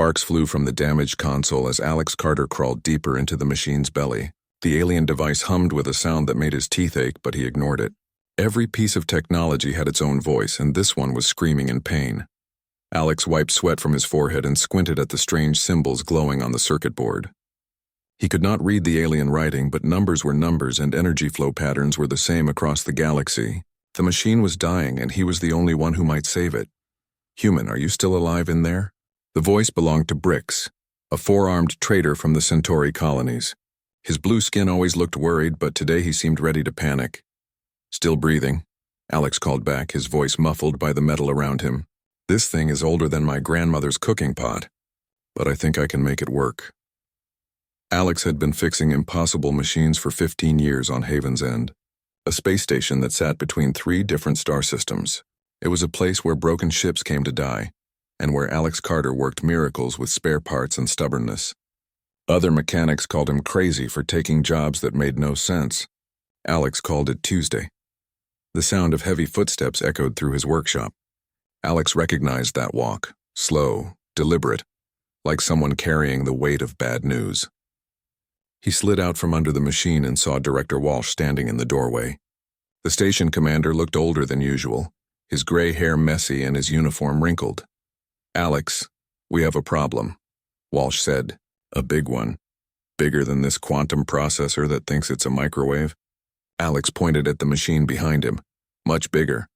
Sparks flew from the damaged console as Alex Carter crawled deeper into the machine's belly. The alien device hummed with a sound that made his teeth ache, but he ignored it. Every piece of technology had its own voice, and this one was screaming in pain. Alex wiped sweat from his forehead and squinted at the strange symbols glowing on the circuit board. He could not read the alien writing, but numbers were numbers and energy flow patterns were the same across the galaxy. The machine was dying, and he was the only one who might save it. "Human, are you still alive in there?" The voice belonged to Brix, a four-armed traitor from the Centauri colonies. His blue skin always looked worried, but today he seemed ready to panic. "Still breathing," Alex called back, his voice muffled by the metal around him. "This thing is older than my grandmother's cooking pot, but I think I can make it work." Alex had been fixing impossible machines for 15 years on Haven's End, a space station that sat between 3 different star systems. It was a place where broken ships came to die, and where Alex Carter worked miracles with spare parts and stubbornness. Other mechanics called him crazy for taking jobs that made no sense. Alex called it Tuesday. The sound of heavy footsteps echoed through his workshop. Alex recognized that walk, slow, deliberate, like someone carrying the weight of bad news. He slid out from under the machine and saw Director Walsh standing in the doorway. The station commander looked older than usual, his gray hair messy and his uniform wrinkled. "Alex, we have a problem," Walsh said. "A big one. Bigger than this quantum processor that thinks it's a microwave." Alex pointed at the machine behind him. "Much bigger."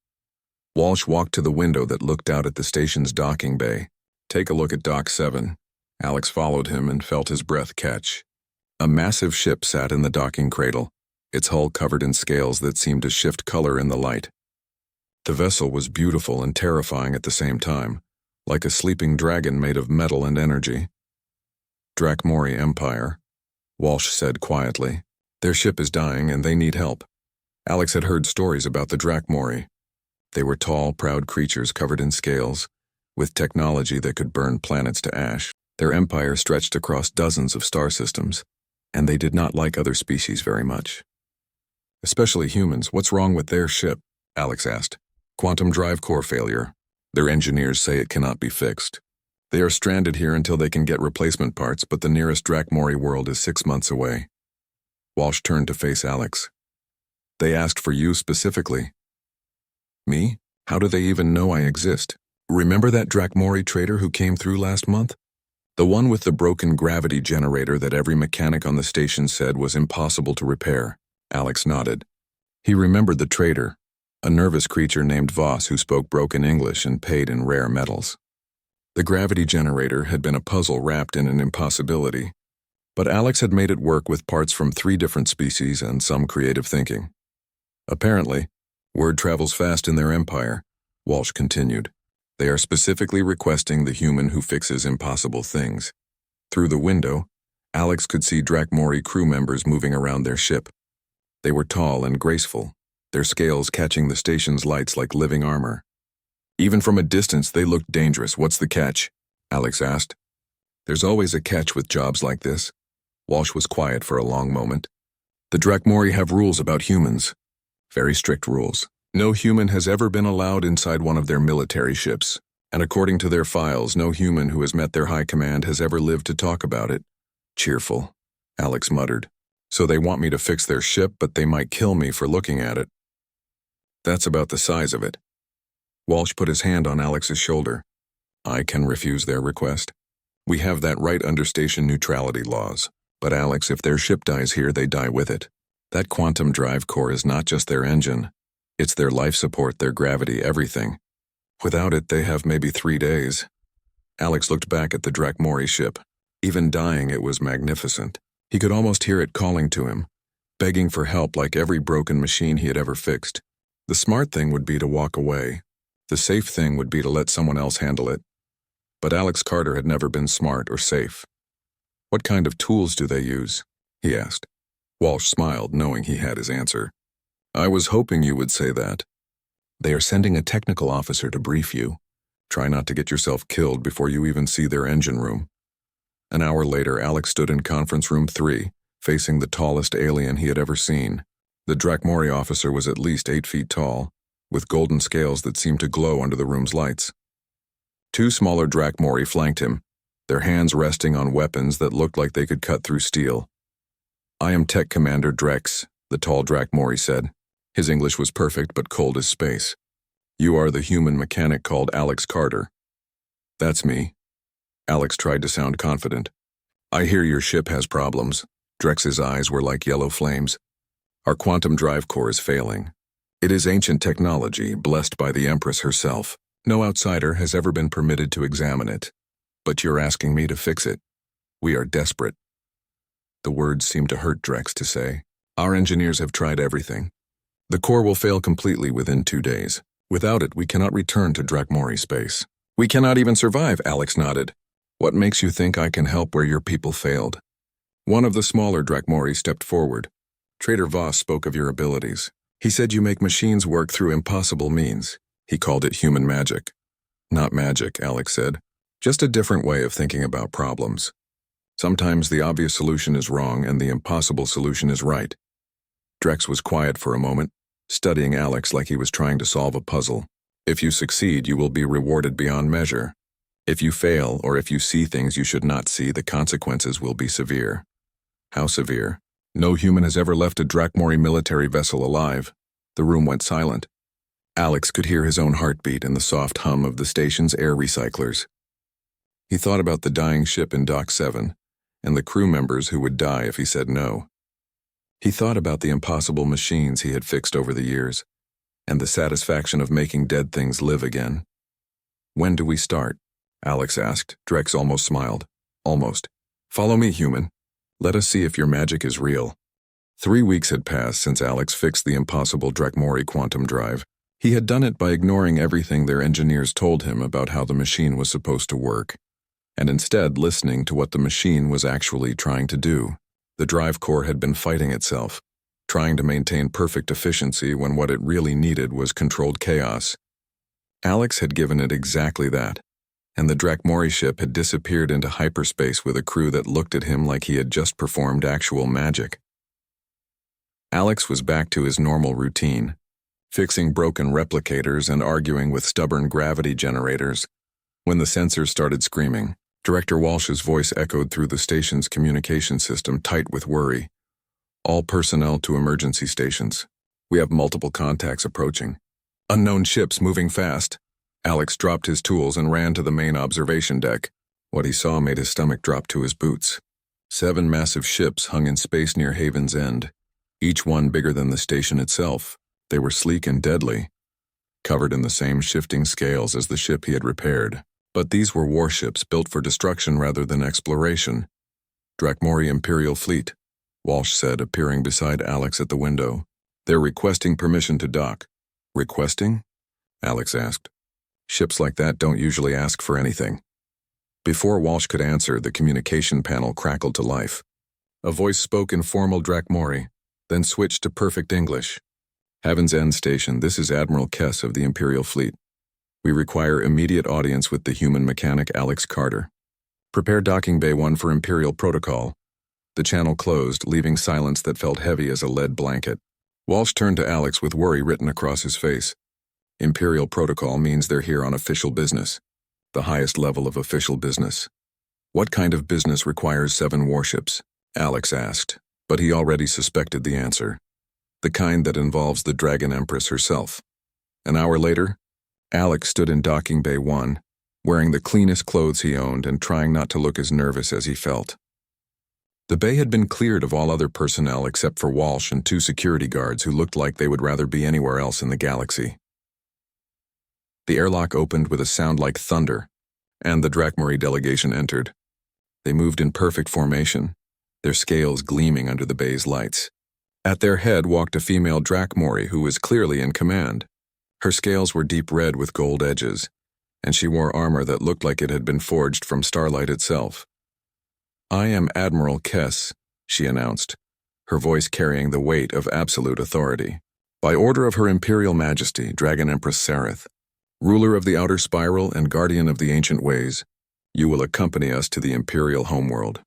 Walsh walked to the window that looked out at the station's docking bay. "Take a look at Dock 7. Alex followed him and felt his breath catch. A massive ship sat in the docking cradle, its hull covered in scales that seemed to shift color in the light. The vessel was beautiful and terrifying at the same time, like a sleeping dragon made of metal and energy. "Drakmori Empire," Walsh said quietly. "Their ship is dying and they need help." Alex had heard stories about the Drakmori. They were tall, proud creatures covered in scales, with technology that could burn planets to ash. Their empire stretched across dozens of star systems, and they did not like other species very much. "Especially humans. What's wrong with their ship?" Alex asked. "Quantum drive core failure. Their engineers say it cannot be fixed. They are stranded here until they can get replacement parts, but the nearest Drakmori world is 6 months away." Walsh turned to face Alex. "They asked for you specifically." "Me? How do they even know I exist? Remember that Drakmori trader who came through last month? The one with the broken gravity generator that every mechanic on the station said was impossible to repair." Alex nodded. He remembered the trader, a nervous creature named Voss who spoke broken English and paid in rare metals. The gravity generator had been a puzzle wrapped in an impossibility, but Alex had made it work with parts from 3 different species and some creative thinking. "Apparently, word travels fast in their empire," Walsh continued. "They are specifically requesting the human who fixes impossible things." Through the window, Alex could see Drakmori crew members moving around their ship. They were tall and graceful, their scales catching the station's lights like living armor. Even from a distance, they looked dangerous. "What's the catch?" Alex asked. "There's always a catch with jobs like this." Walsh was quiet for a long moment. "The Drakmori have rules about humans. Very strict rules. No human has ever been allowed inside one of their military ships, and according to their files, no human who has met their high command has ever lived to talk about it." "Cheerful," Alex muttered. "So they want me to fix their ship, but they might kill me for looking at it." "That's about the size of it." Walsh put his hand on Alex's shoulder. "I can refuse their request. We have that right under station neutrality laws. But Alex, if their ship dies here, they die with it. That quantum drive core is not just their engine. It's their life support, their gravity, everything. Without it, they have maybe 3 days." Alex looked back at the Drakmori ship. Even dying, it was magnificent. He could almost hear it calling to him, begging for help like every broken machine he had ever fixed. The smart thing would be to walk away. The safe thing would be to let someone else handle it. But Alex Carter had never been smart or safe. "What kind of tools do they use?" he asked. Walsh smiled, knowing he had his answer. "I was hoping you would say that. They are sending a technical officer to brief you. Try not to get yourself killed before you even see their engine room." An hour later, Alex stood in conference room 3, facing the tallest alien he had ever seen. The Drakmori officer was at least 8 feet tall, with golden scales that seemed to glow under the room's lights. 2 smaller Drakmori flanked him, their hands resting on weapons that looked like they could cut through steel. "I am Tech Commander Drex," the tall Drakmori said. His English was perfect but cold as space. "You are the human mechanic called Alex Carter." "That's me." Alex tried to sound confident. "I hear your ship has problems." Drex's eyes were like yellow flames. "Our quantum drive core is failing. It is ancient technology, blessed by the Empress herself. No outsider has ever been permitted to examine it. But you're asking me to fix it. We are desperate." The words seemed to hurt Drex to say. "Our engineers have tried everything. The core will fail completely within 2 days. Without it, we cannot return to Drakmori space." "We cannot even survive," Alex nodded. "What makes you think I can help where your people failed?" One of the smaller Drakmori stepped forward. "Trader Voss spoke of your abilities. He said you make machines work through impossible means. He called it human magic." "Not magic," Alex said. "Just a different way of thinking about problems. Sometimes the obvious solution is wrong and the impossible solution is right." Drex was quiet for a moment, studying Alex like he was trying to solve a puzzle. "If you succeed, you will be rewarded beyond measure. If you fail, or if you see things you should not see, the consequences will be severe." "How severe?" "No human has ever left a Drakmori military vessel alive." The room went silent. Alex could hear his own heartbeat and the soft hum of the station's air recyclers. He thought about the dying ship in Dock 7, and the crew members who would die if he said no. He thought about the impossible machines he had fixed over the years, and the satisfaction of making dead things live again. "When do we start?" Alex asked. Drex almost smiled. "Almost. Follow me, human. Let us see if your magic is real." 3 weeks had passed since Alex fixed the impossible Drakmori quantum drive. He had done it by ignoring everything their engineers told him about how the machine was supposed to work, and instead listening to what the machine was actually trying to do. The drive core had been fighting itself, trying to maintain perfect efficiency when what it really needed was controlled chaos. Alex had given it exactly that, and the Drakmori ship had disappeared into hyperspace with a crew that looked at him like he had just performed actual magic. Alex was back to his normal routine, fixing broken replicators and arguing with stubborn gravity generators, when the sensors started screaming. Director Walsh's voice echoed through the station's communication system, tight with worry. "All personnel to emergency stations. We have multiple contacts approaching. Unknown ships moving fast." Alex dropped his tools and ran to the main observation deck. What he saw made his stomach drop to his boots. 7 massive ships hung in space near Haven's End, each one bigger than the station itself. They were sleek and deadly, covered in the same shifting scales as the ship he had repaired. But these were warships built for destruction rather than exploration. "Drakmori Imperial Fleet," Walsh said, appearing beside Alex at the window. "They're requesting permission to dock." "Requesting?" Alex asked. "Ships like that don't usually ask for anything." Before Walsh could answer, the communication panel crackled to life. A voice spoke in formal Drakmori, then switched to perfect English. "Haven's End Station, this is Admiral Kess of the Imperial Fleet. We require immediate audience with the human mechanic Alex Carter. Prepare docking bay 1 for Imperial Protocol." The channel closed, leaving silence that felt heavy as a lead blanket. Walsh turned to Alex with worry written across his face. "Imperial Protocol means they're here on official business. The highest level of official business." "What kind of business requires 7 warships?" Alex asked, but he already suspected the answer. The kind that involves the Dragon Empress herself. An hour later, Alex stood in docking bay 1, wearing the cleanest clothes he owned and trying not to look as nervous as he felt. The bay had been cleared of all other personnel except for Walsh and 2 security guards who looked like they would rather be anywhere else in the galaxy. The airlock opened with a sound like thunder, and the Drakmori delegation entered. They moved in perfect formation, their scales gleaming under the bay's lights. At their head walked a female Drakmori who was clearly in command. Her scales were deep red with gold edges, and she wore armor that looked like it had been forged from starlight itself. "I am Admiral Kess," she announced, her voice carrying the weight of absolute authority. "By order of Her Imperial Majesty, Dragon Empress Sareth, ruler of the Outer Spiral and guardian of the ancient ways, you will accompany us to the Imperial homeworld."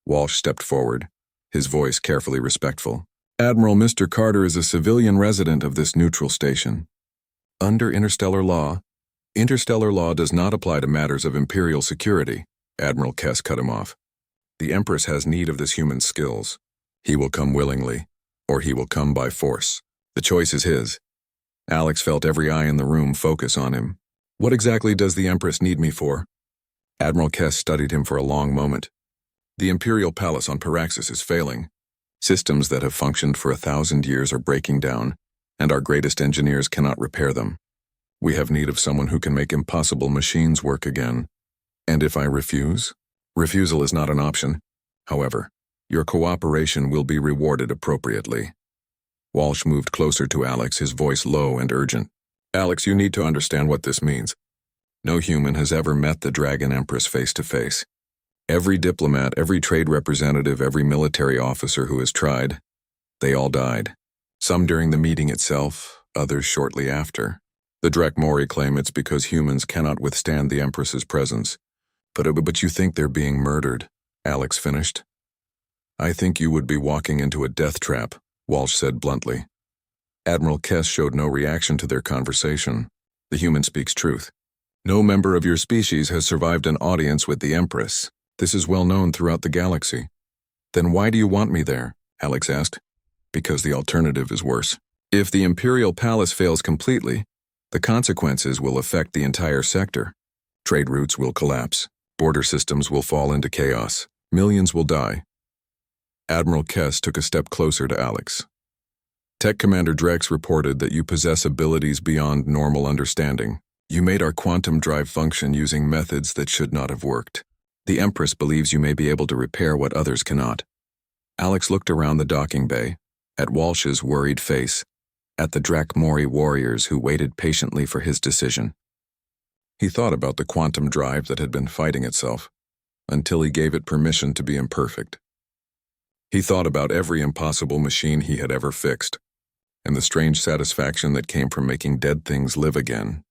Walsh stepped forward, his voice carefully respectful. "Admiral Mr. Carter is a civilian resident of this neutral station. Under interstellar law does not apply to matters of Imperial security. Admiral Kess cut him off. The Empress has need of this human's skills. He will come willingly, or he will come by force. The choice is his. Alex felt every eye in the room focus on him. What exactly does the Empress need me for? Admiral Kess studied him for a long moment. The Imperial Palace on Paraxis is failing. Systems that have functioned for 1,000 years are breaking down, and our greatest engineers cannot repair them. We have need of someone who can make impossible machines work again. And if I refuse? Refusal is not an option. However, your cooperation will be rewarded appropriately. Walsh moved closer to Alex, his voice low and urgent. Alex, you need to understand what this means. No human has ever met the Dragon Empress face to face. Every diplomat, every trade representative, every military officer who has tried, they all died. Some during the meeting itself, others shortly after. The Drakmori claim it's because humans cannot withstand the Empress's presence. But you think they're being murdered, Alex finished. I think you would be walking into a death trap, Walsh said bluntly. Admiral Kess showed no reaction to their conversation. The human speaks truth. No member of your species has survived an audience with the Empress. This is well known throughout the galaxy. Then why do you want me there? Alex asked. Because the alternative is worse. If the Imperial Palace fails completely, the consequences will affect the entire sector. Trade routes will collapse. Border systems will fall into chaos. Millions will die. Admiral Kess took a step closer to Alex. Tech Commander Drex reported that you possess abilities beyond normal understanding. You made our quantum drive function using methods that should not have worked. The Empress believes you may be able to repair what others cannot. Alex looked around the docking bay, at Walsh's worried face, at the Drakmori warriors who waited patiently for his decision. He thought about the quantum drive that had been fighting itself, until he gave it permission to be imperfect. He thought about every impossible machine he had ever fixed, and the strange satisfaction that came from making dead things live again.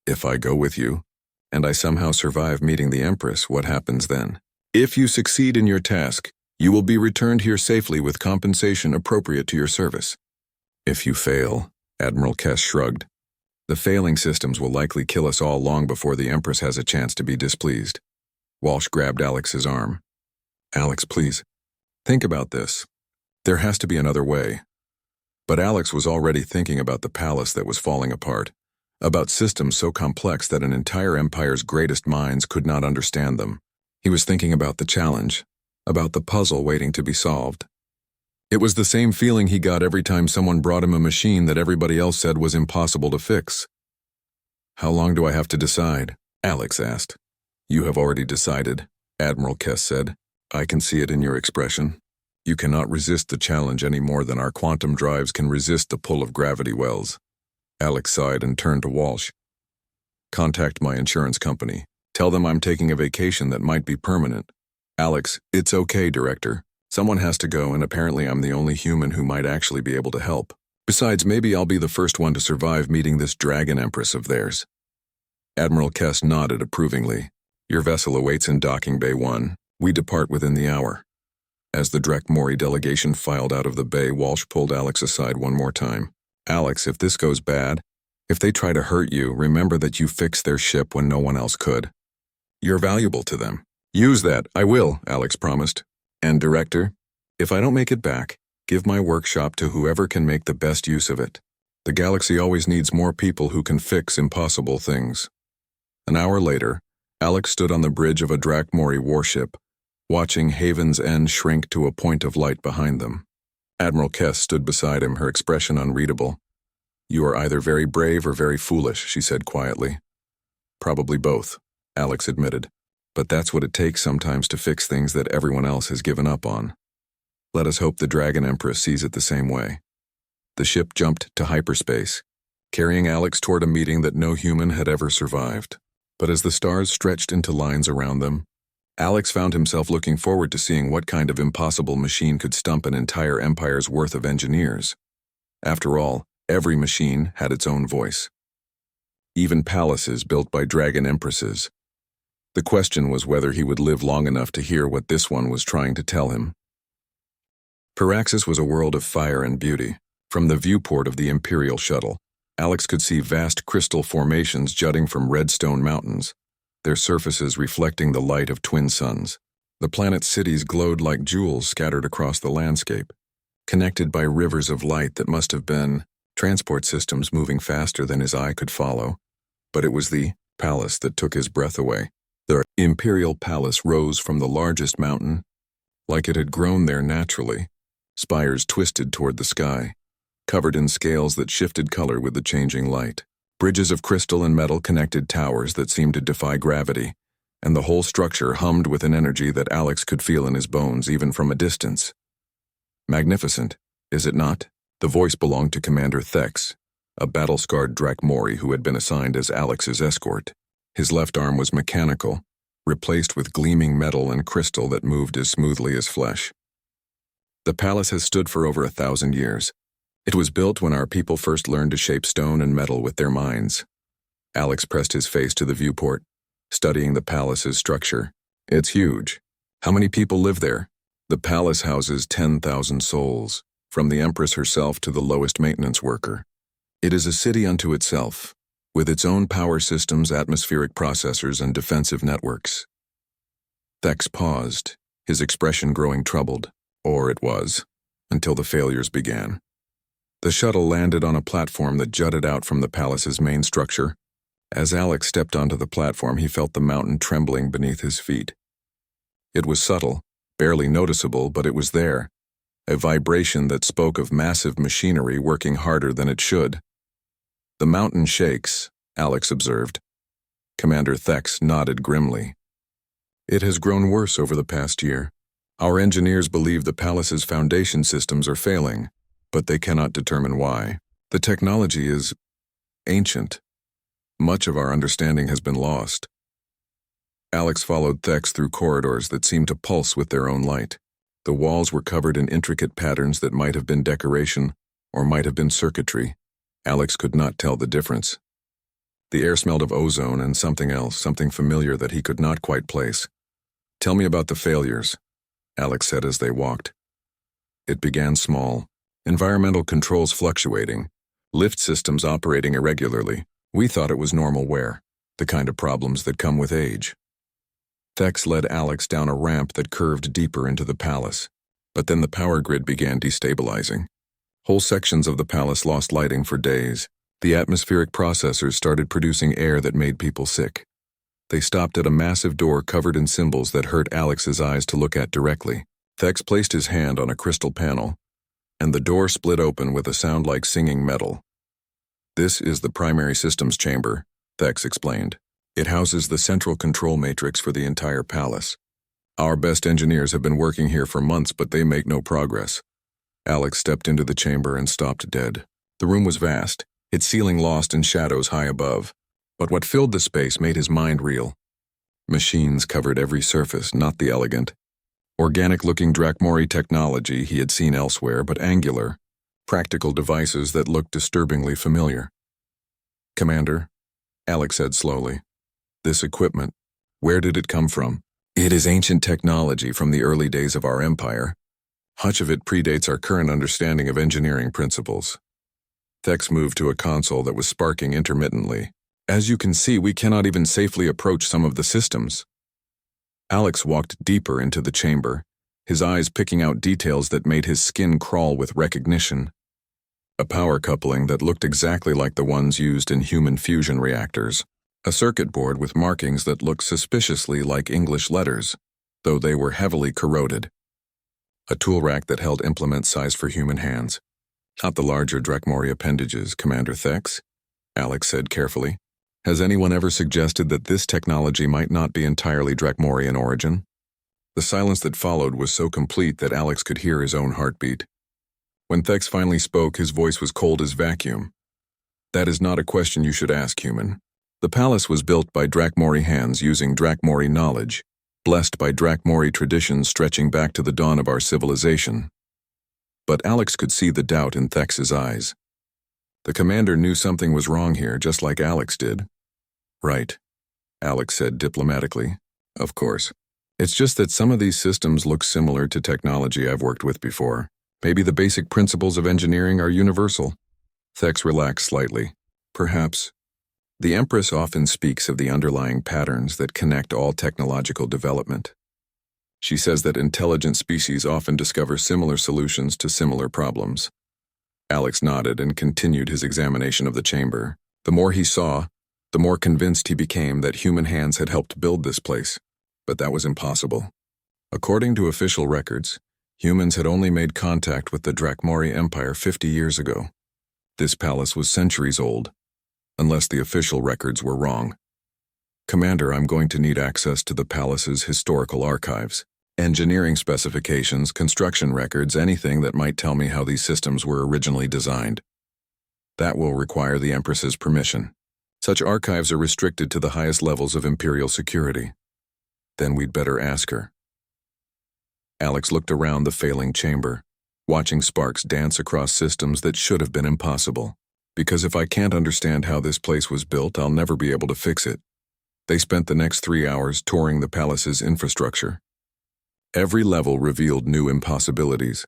If I go with you, and I somehow survive meeting the Empress, what happens then? If you succeed in your task, you will be returned here safely with compensation appropriate to your service. If you fail, Admiral Kess shrugged. The failing systems will likely kill us all long before the Empress has a chance to be displeased. Walsh grabbed Alex's arm. Alex, please. Think about this. There has to be another way. But Alex was already thinking about the palace that was falling apart, about systems so complex that an entire empire's greatest minds could not understand them. He was thinking about the challenge, about the puzzle waiting to be solved. It was the same feeling he got every time someone brought him a machine that everybody else said was impossible to fix. How long do I have to decide? Alex asked. You have already decided, Admiral Kess said. I can see it in your expression. You cannot resist the challenge any more than our quantum drives can resist the pull of gravity wells. Alex sighed and turned to Walsh. Contact my insurance company. Tell them I'm taking a vacation that might be permanent. Alex, it's okay, Director. Someone has to go, and apparently I'm the only human who might actually be able to help. Besides, maybe I'll be the first one to survive meeting this Dragon Empress of theirs. Admiral Kess nodded approvingly. Your vessel awaits in Docking Bay 1. We depart within the hour. As the Drakmori delegation filed out of the bay, Walsh pulled Alex aside one more time. Alex, if this goes bad, if they try to hurt you, remember that you fixed their ship when no one else could. You're valuable to them. Use that. I will, Alex promised. And Director, if I don't make it back, give my workshop to whoever can make the best use of it. The galaxy always needs more people who can fix impossible things. An hour later, Alex stood on the bridge of a Drakmori warship, watching Haven's End shrink to a point of light behind them. Admiral Kess stood beside him, her expression unreadable. You are either very brave or very foolish, she said quietly. Probably both, Alex admitted. But that's what it takes sometimes to fix things that everyone else has given up on. Let us hope the Dragon Empress sees it the same way. The ship jumped to hyperspace, carrying Alex toward a meeting that no human had ever survived. But as the stars stretched into lines around them, Alex found himself looking forward to seeing what kind of impossible machine could stump an entire empire's worth of engineers. After all, every machine had its own voice. Even palaces built by Dragon Empresses. The question was whether he would live long enough to hear what this one was trying to tell him. Paraxis was a world of fire and beauty. From the viewport of the Imperial shuttle, Alex could see vast crystal formations jutting from red stone mountains. their surfaces reflecting the light of twin suns. The planet's cities glowed like jewels scattered across the landscape, connected by rivers of light that must have been transport systems moving faster than his eye could follow. But it was the palace that took his breath away. The imperial palace rose from the largest mountain, like it had grown there naturally, spires twisted toward the sky, covered in scales that shifted color with the changing light. Bridges of crystal and metal connected towers that seemed to defy gravity, and the whole structure hummed with an energy that Alex could feel in his bones even from a distance. Magnificent, is it not? The voice belonged to Commander Thex, a battle-scarred Drakmori who had been assigned as Alex's escort. His left arm was mechanical, replaced with gleaming metal and crystal that moved as smoothly as flesh. The palace has stood for over 1,000 years. It was built when our people first learned to shape stone and metal with their minds. Alex pressed his face to the viewport, studying the palace's structure. It's huge. How many people live there? The palace houses 10,000 souls, from the Empress herself to the lowest maintenance worker. It is a city unto itself, with its own power systems, atmospheric processors, and defensive networks. Thex paused, his expression growing troubled, or it was, until the failures began. The shuttle landed on a platform that jutted out from the palace's main structure. As Alex stepped onto the platform, he felt the mountain trembling beneath his feet. It was subtle, barely noticeable, but it was there, a vibration that spoke of massive machinery working harder than it should. The mountain shakes, Alex observed. Commander Thex nodded grimly. It has grown worse over the past year. Our engineers believe the palace's foundation systems are failing, but they cannot determine why. The technology is ancient. Much of our understanding has been lost. Alex followed Thex through corridors that seemed to pulse with their own light. The walls were covered in intricate patterns that might have been decoration or might have been circuitry. Alex could not tell the difference. The air smelled of ozone and something else, something familiar that he could not quite place. "Tell me about the failures," Alex said as they walked. It began small. Environmental controls fluctuating, lift systems operating irregularly. We thought it was normal wear, the kind of problems that come with age. Thex led Alex down a ramp that curved deeper into the palace, but then the power grid began destabilizing. Whole sections of the palace lost lighting for days. The atmospheric processors started producing air that made people sick. They stopped at a massive door covered in symbols that hurt Alex's eyes to look at directly. Thex placed his hand on a crystal panel, and the door split open with a sound like singing metal. "This is the primary systems chamber," Thex explained. "It houses the central control matrix for the entire palace. Our best engineers have been working here for months, but they make no progress." Alex stepped into the chamber and stopped dead. The room was vast, its ceiling lost in shadows high above, but what filled the space made his mind reel. Machines covered every surface, not the elegant, organic-looking Drakmori technology he had seen elsewhere, but angular, practical devices that looked disturbingly familiar. "Commander," Alex said slowly, "this equipment, where did it come from?" "It is ancient technology from the early days of our empire. Much of it predates our current understanding of engineering principles." Thex moved to a console that was sparking intermittently. "As you can see, we cannot even safely approach some of the systems." Alex walked deeper into the chamber, his eyes picking out details that made his skin crawl with recognition. A power coupling that looked exactly like the ones used in human fusion reactors. A circuit board with markings that looked suspiciously like English letters, though they were heavily corroded. A tool rack that held implements sized for human hands. "Not the larger Drakmori appendages, Commander Thex," Alex said carefully. "Has anyone ever suggested that this technology might not be entirely Drakmori in origin?" The silence that followed was so complete that Alex could hear his own heartbeat. When Thex finally spoke, his voice was cold as vacuum. "That is not a question you should ask, human. The palace was built by Drakmori hands using Drakmori knowledge, blessed by Drakmori traditions stretching back to the dawn of our civilization." But Alex could see the doubt in Thex's eyes. The commander knew something was wrong here, just like Alex did. "Right," Alex said diplomatically. "Of course. It's just that some of these systems look similar to technology I've worked with before. Maybe the basic principles of engineering are universal." Thex relaxed slightly. "Perhaps. The Empress often speaks of the underlying patterns that connect all technological development. She says that intelligent species often discover similar solutions to similar problems. Alex nodded and continued his examination of the chamber. The more he saw, the more convinced he became that human hands had helped build this place. But that was impossible. According to official records, humans had only made contact with the Drakmori Empire 50 years ago. This palace was centuries old, unless the official records were wrong. Commander, I'm going to need access to the palace's historical archives. Engineering specifications, construction records, anything that might tell me how these systems were originally designed. That will require the Empress's permission. Such archives are restricted to the highest levels of Imperial security. Then we'd better ask her. Alex looked around the failing chamber, watching sparks dance across systems that should have been impossible. Because if I can't understand how this place was built, I'll never be able to fix it. They spent the next 3 hours touring the palace's infrastructure. Every level revealed new impossibilities.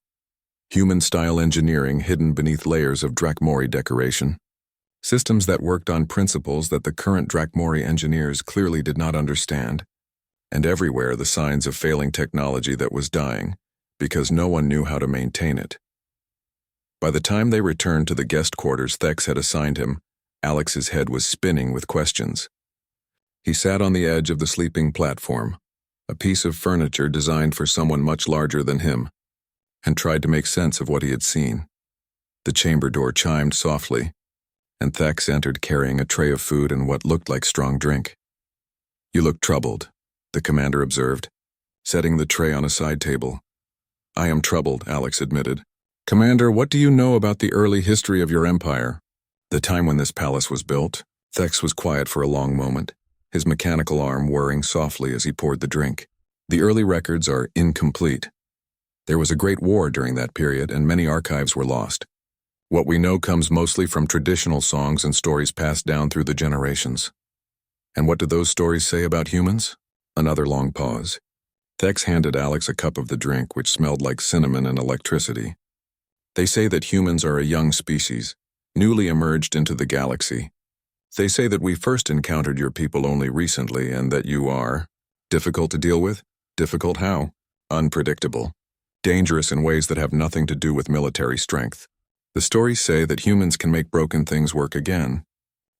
Human-style engineering hidden beneath layers of Drakmori decoration. Systems that worked on principles that the current Drakmori engineers clearly did not understand. And everywhere the signs of failing technology that was dying, because no one knew how to maintain it. By the time they returned to the guest quarters Thex had assigned him, Alex's head was spinning with questions. He sat on the edge of the sleeping platform, a piece of furniture designed for someone much larger than him, and tried to make sense of what he had seen. The chamber door chimed softly, and Thex entered carrying a tray of food and what looked like strong drink. You look troubled, the commander observed, setting the tray on a side table. I am troubled, Alex admitted. Commander, what do you know about the early history of your empire? The time when this palace was built? Thex was quiet for a long moment, his mechanical arm whirring softly as he poured the drink. The early records are incomplete. There was a great war during that period, and many archives were lost. What we know comes mostly from traditional songs and stories passed down through the generations. And what do those stories say about humans? Another long pause. Thex handed Alex a cup of the drink, which smelled like cinnamon and electricity. They say that humans are a young species, newly emerged into the galaxy. They say that we first encountered your people only recently and that you are difficult to deal with. Difficult how? Unpredictable. Dangerous in ways that have nothing to do with military strength. The stories say that humans can make broken things work again,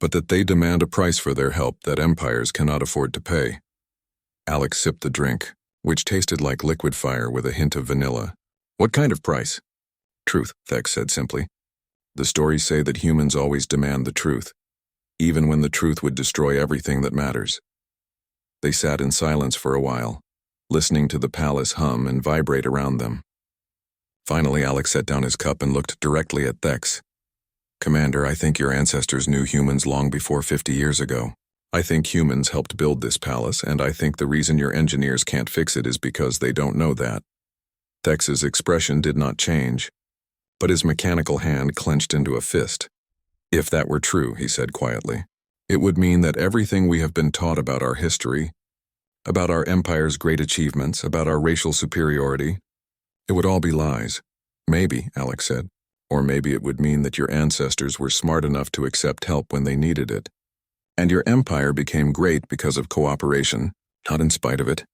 but that they demand a price for their help that empires cannot afford to pay. Alex sipped the drink, which tasted like liquid fire with a hint of vanilla. What kind of price? Truth, Thex said simply. The stories say that humans always demand the truth, even when the truth would destroy everything that matters. They sat in silence for a while, listening to the palace hum and vibrate around them. Finally, Alex set down his cup and looked directly at Thex. Commander, I think your ancestors knew humans long before 50 years ago. I think humans helped build this palace, and I think the reason your engineers can't fix it is because they don't know that. Thex's expression did not change, but his mechanical hand clenched into a fist. If that were true, he said quietly, it would mean that everything we have been taught about our history, about our empire's great achievements, about our racial superiority, it would all be lies. Maybe, Alex said, or maybe it would mean that your ancestors were smart enough to accept help when they needed it. And your empire became great because of cooperation, not in spite of it.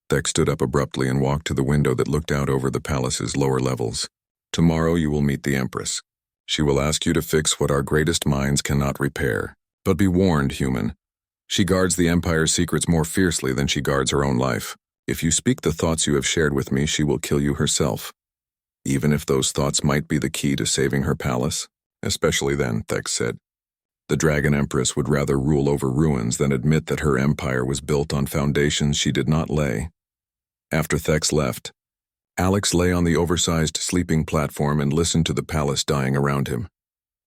Thex stood up abruptly and walked to the window that looked out over the palace's lower levels. Tomorrow you will meet the Empress. She will ask you to fix what our greatest minds cannot repair. But be warned, human. She guards the Empire's secrets more fiercely than she guards her own life. If you speak the thoughts you have shared with me, she will kill you herself. Even if those thoughts might be the key to saving her palace. Especially then, Thex said. The Dragon Empress would rather rule over ruins than admit that her empire was built on foundations she did not lay. After Thex left, Alex lay on the oversized sleeping platform and listened to the palace dying around him.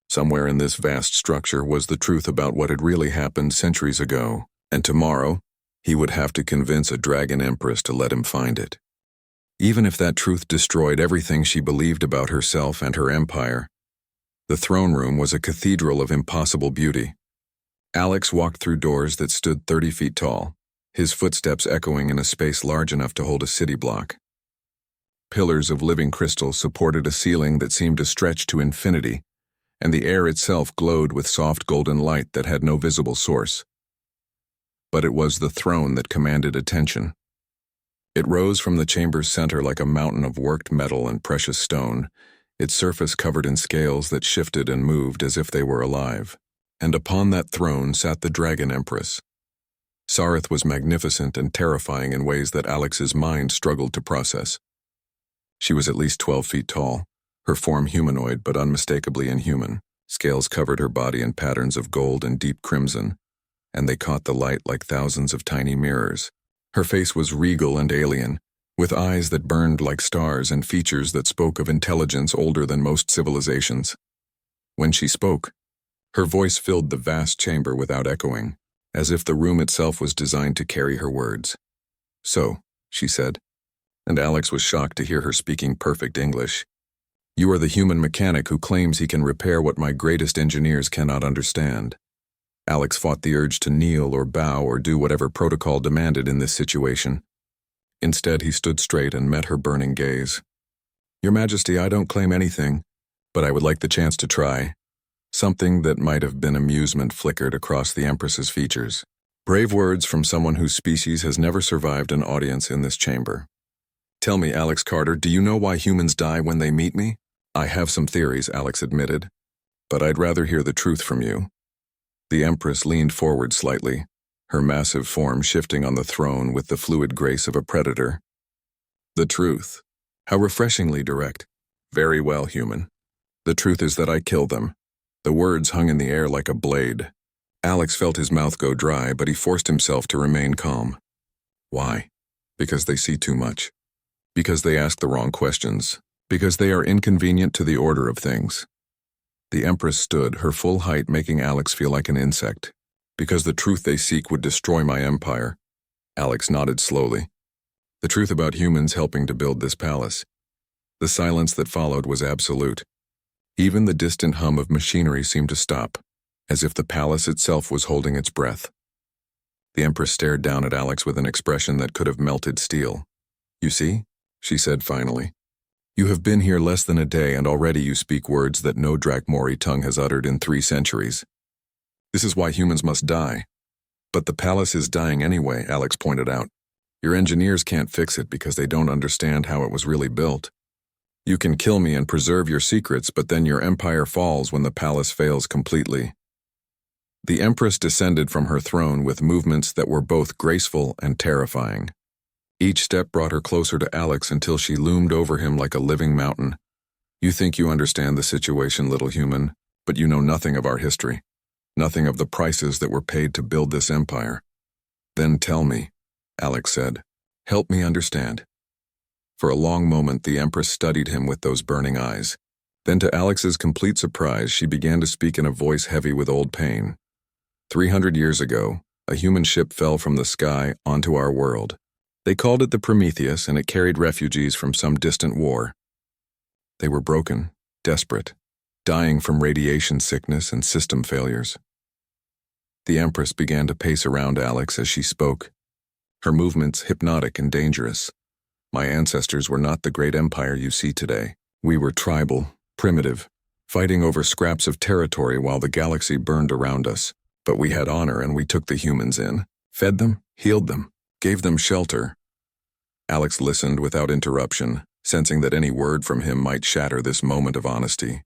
Somewhere in this vast structure was the truth about what had really happened centuries ago, and tomorrow, he would have to convince a Dragon Empress to let him find it. Even if that truth destroyed everything she believed about herself and her empire, the throne room was a cathedral of impossible beauty. Alex walked through doors that stood 30 feet tall, his footsteps echoing in a space large enough to hold a city block. Pillars of living crystal supported a ceiling that seemed to stretch to infinity, and the air itself glowed with soft golden light that had no visible source. But it was the throne that commanded attention. It rose from the chamber's center like a mountain of worked metal and precious stone, its surface covered in scales that shifted and moved as if they were alive. And upon that throne sat the dragon Empress. Sareth was magnificent and terrifying in ways that Alex's mind struggled to process. She was at least 12 feet tall, her form humanoid but unmistakably inhuman. Scales covered her body in patterns of gold and deep crimson, and they caught the light like thousands of tiny mirrors. Her face was regal and alien, with eyes that burned like stars and features that spoke of intelligence older than most civilizations. When she spoke, her voice filled the vast chamber without echoing, as if the room itself was designed to carry her words. "So," she said, and Alex was shocked to hear her speaking perfect English. "You are the human mechanic who claims he can repair what my greatest engineers cannot understand." Alex fought the urge to kneel or bow or do whatever protocol demanded in this situation. Instead, he stood straight and met her burning gaze. "Your Majesty, I don't claim anything, but I would like the chance to try." Something that might have been amusement flickered across the Empress's features. Brave words from someone whose species has never survived an audience in this chamber. "Tell me, Alex Carter, do you know why humans die when they meet me?" "I have some theories," Alex admitted, "but I'd rather hear the truth from you." The Empress leaned forward slightly, her massive form shifting on the throne with the fluid grace of a predator. "The truth. How refreshingly direct. Very well, human. The truth is that I killed them." The words hung in the air like a blade. Alex felt his mouth go dry, but he forced himself to remain calm. Why? Because they see too much. Because they ask the wrong questions. Because they are inconvenient to the order of things. The Empress stood, her full height making Alex feel like an insect. Because the truth they seek would destroy my empire. Alex nodded slowly. The truth about humans helping to build this palace. The silence that followed was absolute. Even the distant hum of machinery seemed to stop, as if the palace itself was holding its breath. The Empress stared down at Alex with an expression that could have melted steel. "You see?" she said finally. "You have been here less than a day and already you speak words that no Drakmori tongue has uttered in 3 centuries. This is why humans must die." "But the palace is dying anyway," Alex pointed out. "Your engineers can't fix it because they don't understand how it was really built. You can kill me and preserve your secrets, but then your empire falls when the palace fails completely." The Empress descended from her throne with movements that were both graceful and terrifying. Each step brought her closer to Alex until she loomed over him like a living mountain. "You think you understand the situation, little human, but you know nothing of our history, nothing of the prices that were paid to build this empire." "Then tell me," Alex said. "Help me understand." For a long moment, the Empress studied him with those burning eyes. Then, to Alex's complete surprise, she began to speak in a voice heavy with old pain. 300 years ago, a human ship fell from the sky onto our world. They called it the Prometheus, and it carried refugees from some distant war. They were broken, desperate, dying from radiation sickness and system failures. The Empress began to pace around Alex as she spoke, her movements hypnotic and dangerous. "My ancestors were not the great empire you see today. We were tribal, primitive, fighting over scraps of territory while the galaxy burned around us. But we had honor and we took the humans in, fed them, healed them, gave them shelter." Alex listened without interruption, sensing that any word from him might shatter this moment of honesty.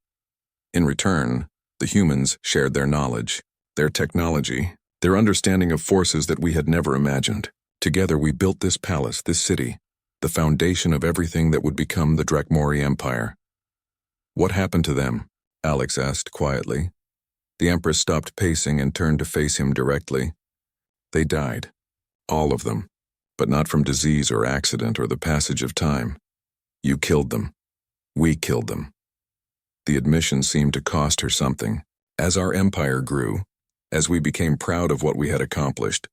In return, the humans shared their knowledge, their technology, their understanding of forces that we had never imagined. Together we built this palace, this city, the foundation of everything that would become the Drakmori Empire. "What happened to them?" Alex asked quietly. The Empress stopped pacing and turned to face him directly. "They died. All of them. But not from disease or accident or the passage of time. You killed them. We killed them." The admission seemed to cost her something. As our empire grew, as we became proud of what we had accomplished,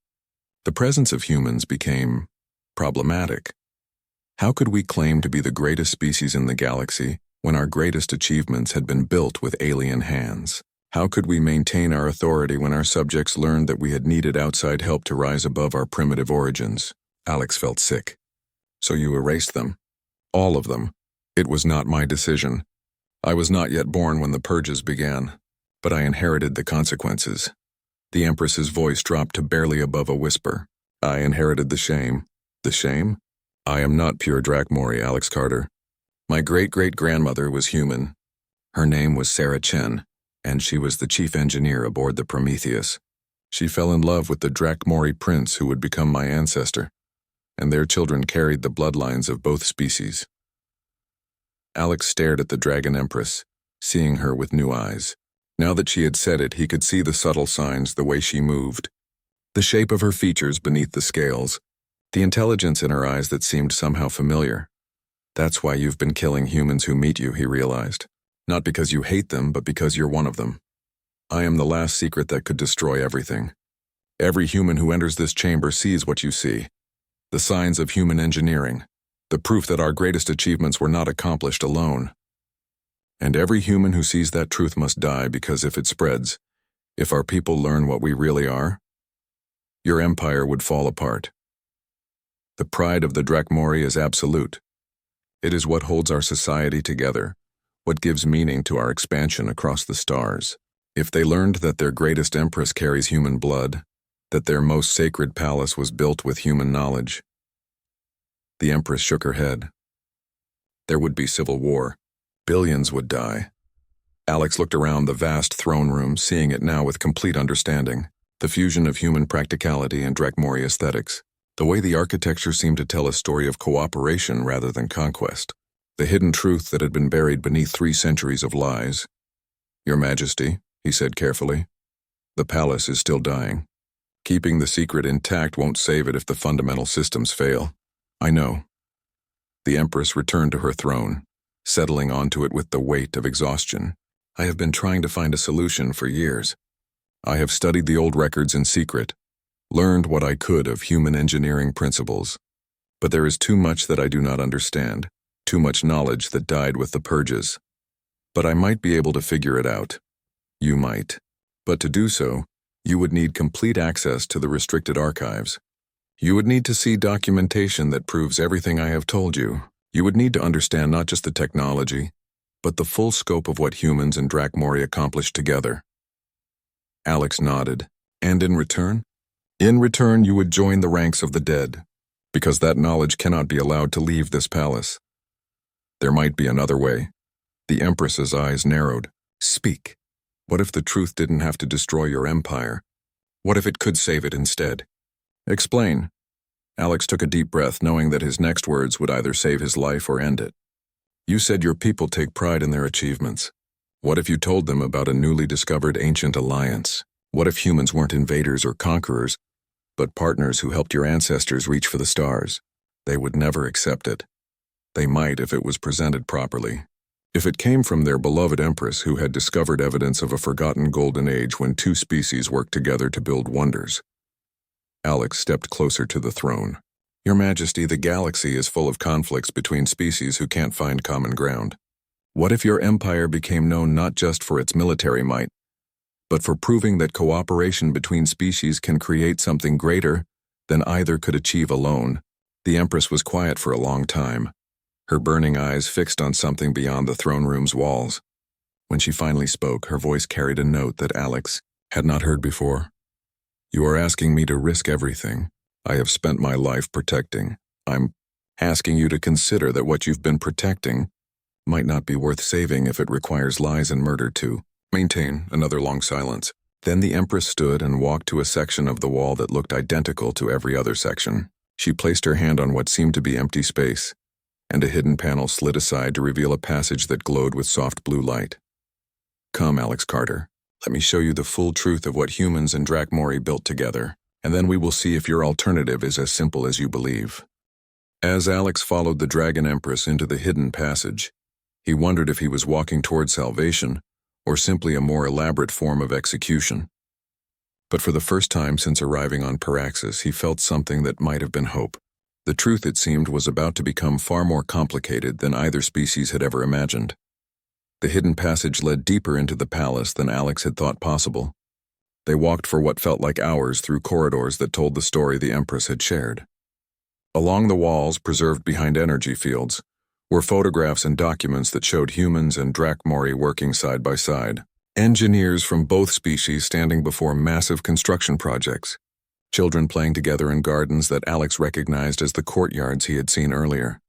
the presence of humans became problematic. How could we claim to be the greatest species in the galaxy when our greatest achievements had been built with alien hands? How could we maintain our authority when our subjects learned that we had needed outside help to rise above our primitive origins? Alex felt sick. "So you erased them? All of them? It was not my decision." I was not yet born when the purges began, but I inherited the consequences. The Empress's voice dropped to barely above a whisper. I inherited the shame. The shame? I am not pure Drakmori, Alex Carter. My great-great-grandmother was human. Her name was Sarah Chen, and she was the chief engineer aboard the Prometheus. She fell in love with the Drakmori prince who would become my ancestor, and their children carried the bloodlines of both species. Alex stared at the Dragon Empress, seeing her with new eyes. Now that she had said it, he could see the subtle signs, the way she moved, the shape of her features beneath the scales, the intelligence in her eyes that seemed somehow familiar. That's why you've been killing humans who meet you, he realized. Not because you hate them, but because you're one of them. I am the last secret that could destroy everything. Every human who enters this chamber sees what you see. The signs of human engineering, the proof that our greatest achievements were not accomplished alone. And every human who sees that truth must die, because if it spreads, if our people learn what we really are, your empire would fall apart. The pride of the Drakmori is absolute. It is what holds our society together, what gives meaning to our expansion across the stars. If they learned that their greatest empress carries human blood, that their most sacred palace was built with human knowledge. The Empress shook her head. There would be civil war. Billions would die. Alex looked around the vast throne room, seeing it now with complete understanding. The fusion of human practicality and Drakmori aesthetics. The way the architecture seemed to tell a story of cooperation rather than conquest. The hidden truth that had been buried beneath 3 centuries of lies. Your Majesty, he said carefully, the palace is still dying. Keeping the secret intact won't save it if the fundamental systems fail. I know. The Empress returned to her throne, settling onto it with the weight of exhaustion. I have been trying to find a solution for years. I have studied the old records in secret, learned what I could of human engineering principles. But there is too much that I do not understand, too much knowledge that died with the purges. But I might be able to figure it out. You might. But to do so, you would need complete access to the restricted archives. You would need to see documentation that proves everything I have told you. You would need to understand not just the technology, but the full scope of what humans and Drakmori accomplished together. Alex nodded. And in return? In return, you would join the ranks of the dead, because that knowledge cannot be allowed to leave this palace. There might be another way. The Empress's eyes narrowed. Speak. What if the truth didn't have to destroy your empire? What if it could save it instead? Explain. Alex took a deep breath, knowing that his next words would either save his life or end it. You said your people take pride in their achievements. What if you told them about a newly discovered ancient alliance? What if humans weren't invaders or conquerors, but partners who helped your ancestors reach for the stars? They would never accept it. They might if it was presented properly. If it came from their beloved Empress who had discovered evidence of a forgotten golden age when 2 species worked together to build wonders. Alex stepped closer to the throne. Your Majesty, the galaxy is full of conflicts between species who can't find common ground. What if your empire became known not just for its military might, but for proving that cooperation between species can create something greater than either could achieve alone? The Empress was quiet for a long time, her burning eyes fixed on something beyond the throne room's walls. When she finally spoke, her voice carried a note that Alex had not heard before. You are asking me to risk everything I have spent my life protecting. I'm asking you to consider that what you've been protecting might not be worth saving if it requires lies and murder to maintain. Another long silence. Then the Empress stood and walked to a section of the wall that looked identical to every other section. She placed her hand on what seemed to be empty space, and a hidden panel slid aside to reveal a passage that glowed with soft blue light. Come, Alex Carter. Let me show you the full truth of what humans and Drakmori built together, and then we will see if your alternative is as simple as you believe. As Alex followed the Dragon Empress into the hidden passage, he wondered if he was walking toward salvation or simply a more elaborate form of execution. But for the first time since arriving on Paraxis, he felt something that might have been hope. The truth, it seemed, was about to become far more complicated than either species had ever imagined. The hidden passage led deeper into the palace than Alex had thought possible. They walked for what felt like hours through corridors that told the story the Empress had shared. Along the walls, preserved behind energy fields, were photographs and documents that showed humans and Drakmori working side by side. Engineers from both species standing before massive construction projects. Children playing together in gardens that Alex recognized as the courtyards he had seen earlier.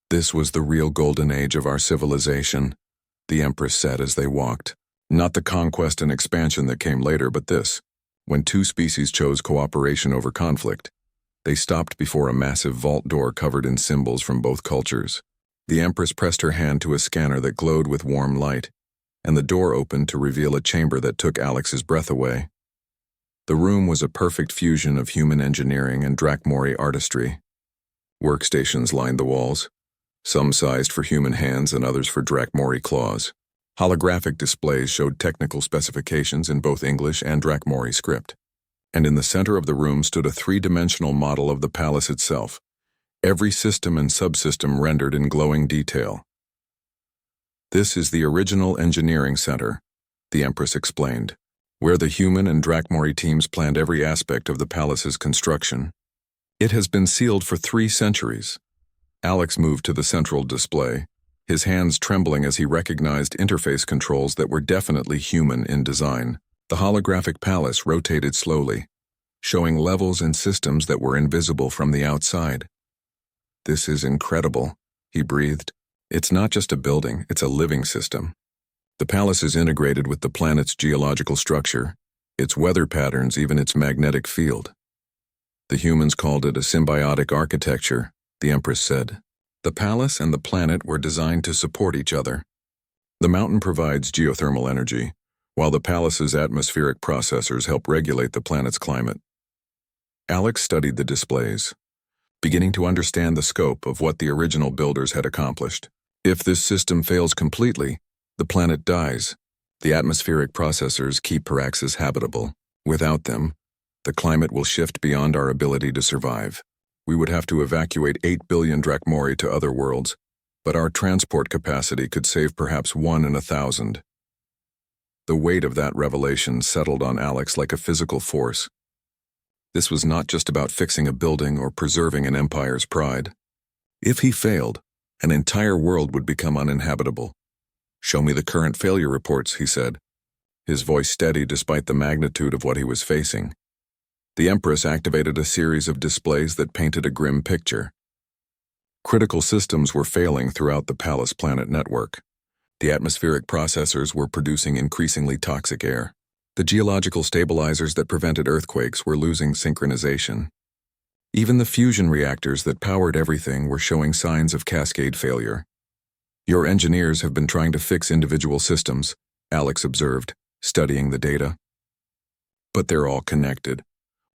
This was the real golden age of our civilization, the Empress said as they walked. Not the conquest and expansion that came later, but this. When two species chose cooperation over conflict, they stopped before a massive vault door covered in symbols from both cultures. The Empress pressed her hand to a scanner that glowed with warm light, and the door opened to reveal a chamber that took Alex's breath away. The room was a perfect fusion of human engineering and Drakmori artistry. Workstations lined the walls, some sized for human hands and others for Drakmori claws. Holographic displays showed technical specifications in both English and Drakmori script. And in the center of the room stood a three-dimensional model of the palace itself, every system and subsystem rendered in glowing detail. This is the original engineering center, the Empress explained, where the human and Drakmori teams planned every aspect of the palace's construction. It has been sealed for 3 centuries. Alex moved to the central display, his hands trembling as he recognized interface controls that were definitely human in design. The holographic palace rotated slowly, showing levels and systems that were invisible from the outside. "This is incredible," he breathed. "It's not just a building, it's a living system." The palace is integrated with the planet's geological structure, its weather patterns, even its magnetic field. The humans called it a symbiotic architecture, the Empress said. The palace and the planet were designed to support each other. The mountain provides geothermal energy, while the palace's atmospheric processors help regulate the planet's climate. Alex studied the displays, beginning to understand the scope of what the original builders had accomplished. If this system fails completely, the planet dies. The atmospheric processors keep Paraxis habitable. Without them, the climate will shift beyond our ability to survive. We would have to evacuate 8 billion Drakmori to other worlds, but our transport capacity could save perhaps 1 in 1,000. The weight of that revelation settled on Alex like a physical force. This was not just about fixing a building or preserving an empire's pride. If he failed, an entire world would become uninhabitable. "Show me the current failure reports," he said, his voice steady despite the magnitude of what he was facing. The Empress activated a series of displays that painted a grim picture. Critical systems were failing throughout the palace planet network. The atmospheric processors were producing increasingly toxic air. The geological stabilizers that prevented earthquakes were losing synchronization. Even the fusion reactors that powered everything were showing signs of cascade failure. "Your engineers have been trying to fix individual systems," Alex observed, studying the data. "But they're all connected.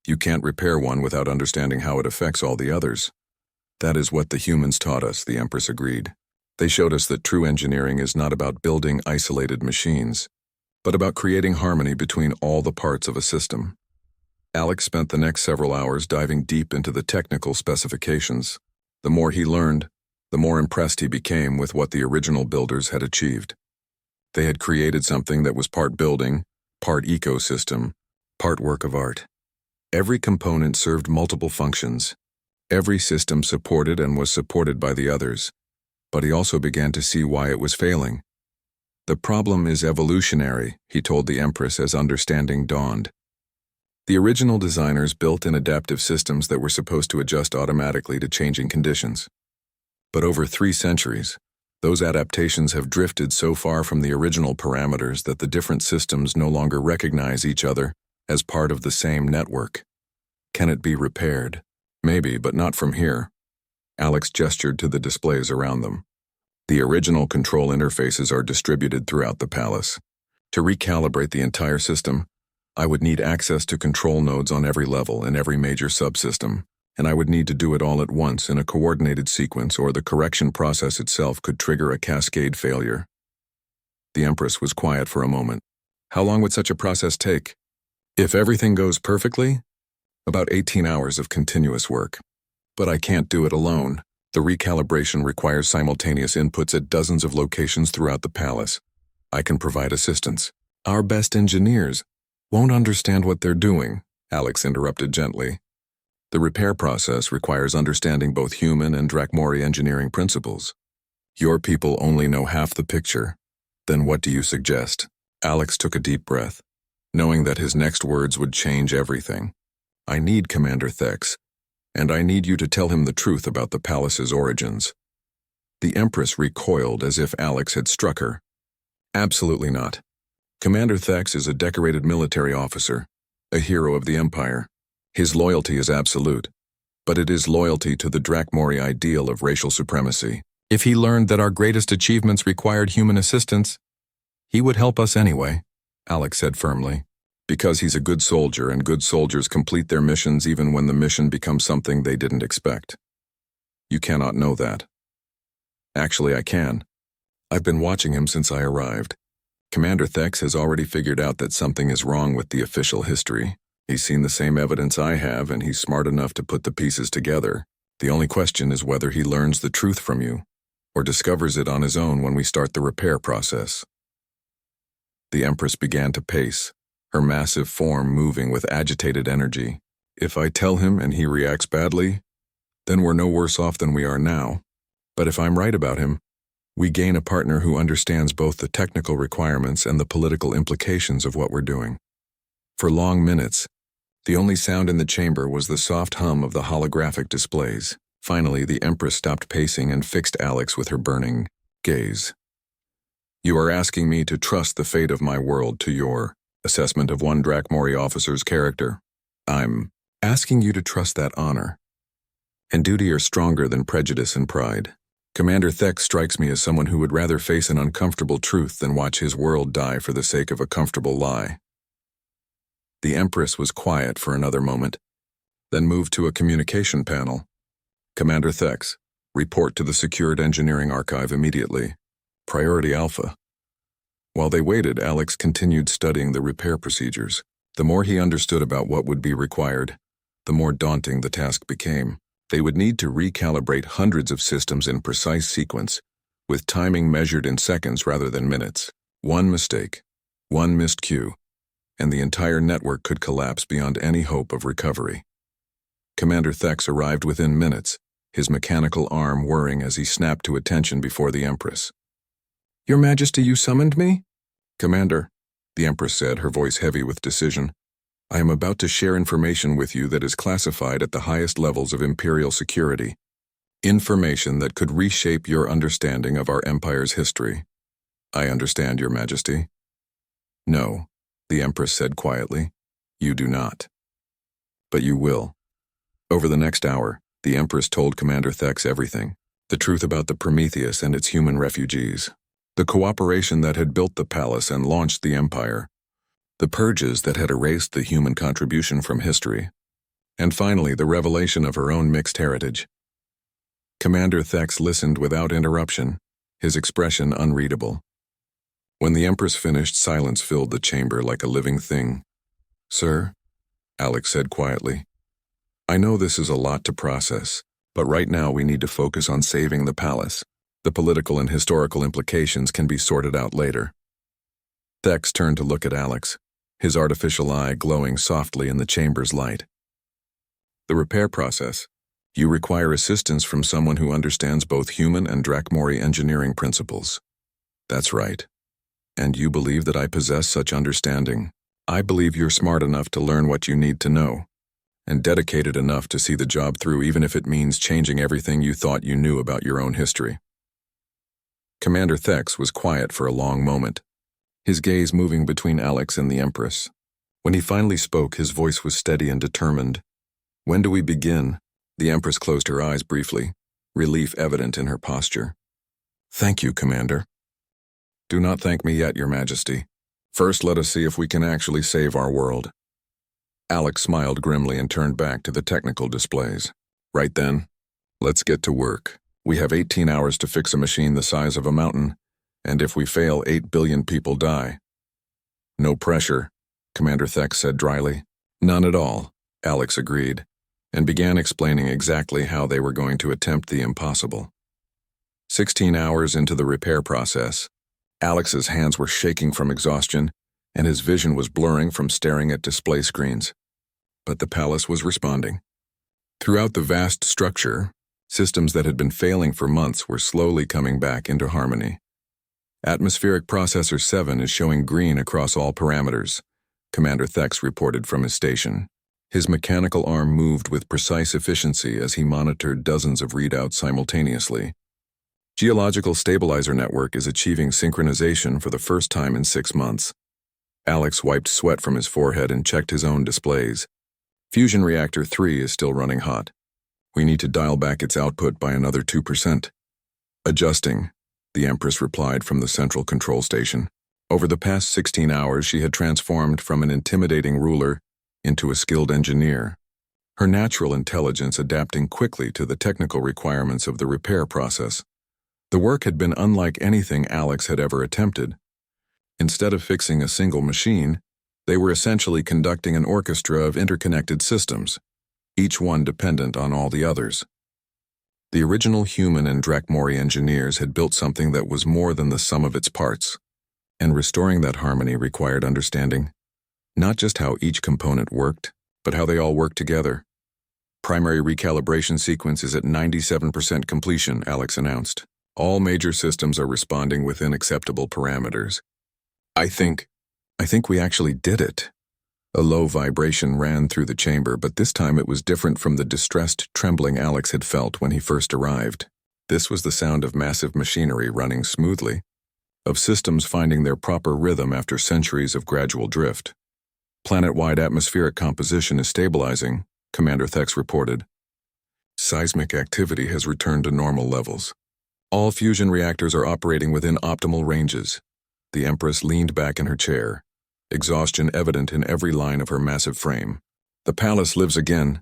You can't repair one without understanding how it affects all the others." "That is what the humans taught us," the Empress agreed. "They showed us that true engineering is not about building isolated machines, but about creating harmony between all the parts of a system." Alex spent the next several hours diving deep into the technical specifications. The more he learned, the more impressed he became with what the original builders had achieved. They had created something that was part building, part ecosystem, part work of art. Every component served multiple functions. Every system supported and was supported by the others. But he also began to see why it was failing. "The problem is evolutionary," he told the Empress as understanding dawned. The original designers built in adaptive systems that were supposed to adjust automatically to changing conditions. But over 3 centuries, those adaptations have drifted so far from the original parameters that the different systems no longer recognize each other as part of the same network. Can it be repaired? Maybe, but not from here. Alex gestured to the displays around them. The original control interfaces are distributed throughout the palace. To recalibrate the entire system, I would need access to control nodes on every level in every major subsystem, and I would need to do it all at once in a coordinated sequence, or the correction process itself could trigger a cascade failure. The Empress was quiet for a moment. "How long would such a process take?" "If everything goes perfectly, about 18 hours of continuous work. But I can't do it alone. The recalibration requires simultaneous inputs at dozens of locations throughout the palace. I can provide assistance." "Our best engineers won't understand what they're doing," Alex interrupted gently. "The repair process requires understanding both human and Drakmori engineering principles. Your people only know half the picture. Then what do you suggest? Alex took a deep breath, knowing that his next words would change everything. I need Commander Thex, and I need you to tell him the truth about the palace's origins. The Empress recoiled as if Alex had struck her. Absolutely not. Commander Thex is a decorated military officer, a hero of the Empire. His loyalty is absolute, but it is loyalty to the Drakmori ideal of racial supremacy. If he learned that our greatest achievements required human assistance, he would help us anyway, Alex said firmly. Because he's a good soldier, and good soldiers complete their missions even when the mission becomes something they didn't expect. You cannot know that. Actually, I can. I've been watching him since I arrived. Commander Thex has already figured out that something is wrong with the official history. He's seen the same evidence I have, and he's smart enough to put the pieces together. The only question is whether he learns the truth from you, or discovers it on his own when we start the repair process. The Empress began to pace, her massive form moving with agitated energy. If I tell him and he reacts badly, then we're no worse off than we are now. But if I'm right about him, we gain a partner who understands both the technical requirements and the political implications of what we're doing. For long minutes, the only sound in the chamber was the soft hum of the holographic displays. Finally, the Empress stopped pacing and fixed Alex with her burning gaze. You are asking me to trust the fate of my world to your assessment of one Drakmori officer's character. I'm asking you to trust that honor. And duty are stronger than prejudice and pride. Commander Thex strikes me as someone who would rather face an uncomfortable truth than watch his world die for the sake of a comfortable lie. The Empress was quiet for another moment, then moved to a communication panel. Commander Thex, report to the Secured Engineering Archive immediately. Priority Alpha. While they waited, Alex continued studying the repair procedures. The more he understood about what would be required, the more daunting the task became. They would need to recalibrate hundreds of systems in precise sequence, with timing measured in seconds rather than minutes. One mistake, one missed cue, and the entire network could collapse beyond any hope of recovery. Commander Thex arrived within minutes, his mechanical arm whirring as he snapped to attention before the Empress. Your Majesty, you summoned me? Commander, the Empress said, her voice heavy with decision. I am about to share information with you that is classified at the highest levels of Imperial security. Information that could reshape your understanding of our Empire's history. I understand, Your Majesty. No, the Empress said quietly. You do not. But you will. Over the next hour, the Empress told Commander Thex everything. The truth about the Prometheus and its human refugees. The cooperation that had built the palace and launched the Empire. The purges that had erased the human contribution from history. And finally, the revelation of her own mixed heritage. Commander Thex listened without interruption, his expression unreadable. When the Empress finished, silence filled the chamber like a living thing. Sir, Alex said quietly, I know this is a lot to process, but right now we need to focus on saving the palace. The political and historical implications can be sorted out later. Thex turned to look at Alex, his artificial eye glowing softly in the chamber's light. The repair process. You require assistance from someone who understands both human and Drakmori engineering principles. That's right. And you believe that I possess such understanding. I believe you're smart enough to learn what you need to know, and dedicated enough to see the job through even if it means changing everything you thought you knew about your own history. Commander Thex was quiet for a long moment, his gaze moving between Alex and the Empress. When he finally spoke, his voice was steady and determined. When do we begin? The Empress closed her eyes briefly, relief evident in her posture. Thank you, Commander. Do not thank me yet, Your Majesty. First, let us see if we can actually save our world. Alex smiled grimly and turned back to the technical displays. Right then, let's get to work. We have 18 hours to fix a machine the size of a mountain, and if we fail, 8 billion people die. No pressure, Commander Thex said dryly. None at all, Alex agreed, and began explaining exactly how they were going to attempt the impossible. 16 hours into the repair process, Alex's hands were shaking from exhaustion, and his vision was blurring from staring at display screens. But the palace was responding. Throughout the vast structure, Systems that had been failing for months were slowly coming back into harmony. Atmospheric Processor 7 is showing green across all parameters, Commander Thex reported from his station. His mechanical arm moved with precise efficiency as he monitored dozens of readouts simultaneously. Geological Stabilizer Network is achieving synchronization for the first time in 6 months. Alex wiped sweat from his forehead and checked his own displays. Fusion Reactor 3 is still running hot. We need to dial back its output by another 2%. Adjusting, the Empress replied from the central control station. Over the past 16 hours, she had transformed from an intimidating ruler into a skilled engineer, her natural intelligence adapting quickly to the technical requirements of the repair process. The work had been unlike anything Alex had ever attempted. Instead of fixing a single machine, they were essentially conducting an orchestra of interconnected systems, each one dependent on all the others. The original human and Drakmori engineers had built something that was more than the sum of its parts, and restoring that harmony required understanding not just how each component worked, but how they all worked together. Primary recalibration sequence is at 97% completion, Alex announced. All major systems are responding within acceptable parameters. I think we actually did it. A low vibration ran through the chamber, but this time it was different from the distressed trembling Alex had felt when he first arrived. This was the sound of massive machinery running smoothly, of systems finding their proper rhythm after centuries of gradual drift. Planet-wide atmospheric composition is stabilizing, Commander Thex reported. Seismic activity has returned to normal levels. All fusion reactors are operating within optimal ranges. The Empress leaned back in her chair, exhaustion evident in every line of her massive frame. The palace lives again.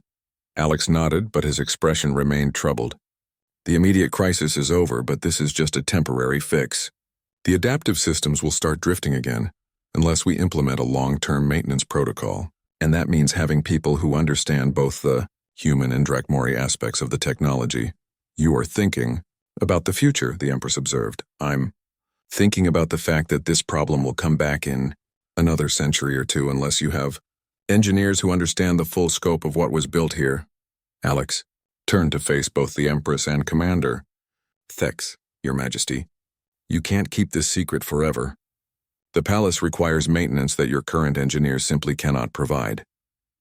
Alex nodded, but his expression remained troubled. The immediate crisis is over, but this is just a temporary fix. The adaptive systems will start drifting again, unless we implement a long-term maintenance protocol, and that means having people who understand both the human and Drakmori aspects of the technology. You are thinking about the future, the Empress observed. I'm thinking about the fact that this problem will come back in another century or two unless you have engineers who understand the full scope of what was built here. Alex turned to face both the Empress and Commander. Thex, Your Majesty, you can't keep this secret forever. The palace requires maintenance that your current engineers simply cannot provide.